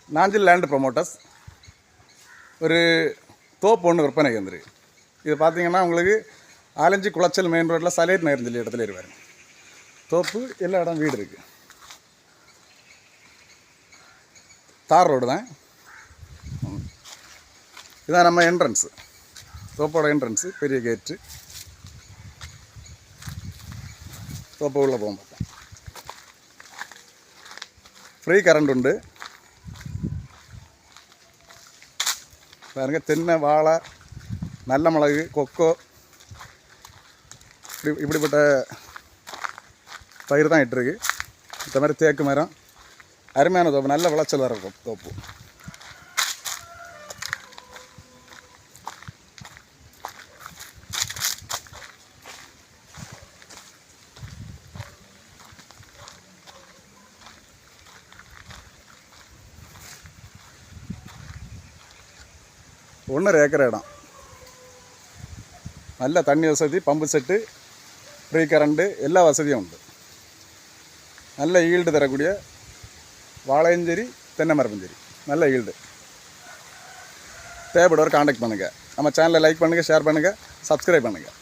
Nanjil land promoters ஒரு தோப்பு ஒன்று விற்பனை வந்துருக்கு. இது பார்த்தீங்கன்னா உங்களுக்கு ஆலஞ்சி குளச்சல் மெயின் ரோட்டில் சலேட் நகர்னு சொல்லி இடத்துல இருவார். தோப்பு எல்லா இடம் வீடு இருக்குது. தார் ரோடு தான். இதான் நம்ம என்ட்ரன்ஸு, தோப்போட என்ட்ரன்ஸு, பெரிய கேட்டு. தோப்பு உள்ளே போகும் பார்த்தேன். ஃப்ரீ கரண்ட் உண்டு. பாருங்க, தென்னை, வாழை, நல்ல மிளகு, கொக்கோ, இப்படிப்பட்ட பயிர் தான் இட்டுருக்கு. இந்த மாதிரி தேக்கு மரம், அருமையான தோப்பு, நல்ல விளைச்சல் வர தோப்பு. ஒன்றரை ஏக்கர் இடம், நல்ல தண்ணி வசதி, பம்பு செட்டு, ஃப்ரீ கரண்ட்டு, எல்லா வசதியும் உண்டு. நல்ல ஈல்டு தரக்கூடிய வாழையும் சரி, தென்னை மரமும் சரி, நல்ல ஈல்டு. தேவைப்படுவர் காண்டாக்ட் பண்ணுங்கள். நம்ம சேனலை லைக் பண்ணுங்கள், ஷேர் பண்ணுங்கள், சப்ஸ்கிரைப் பண்ணுங்கள்.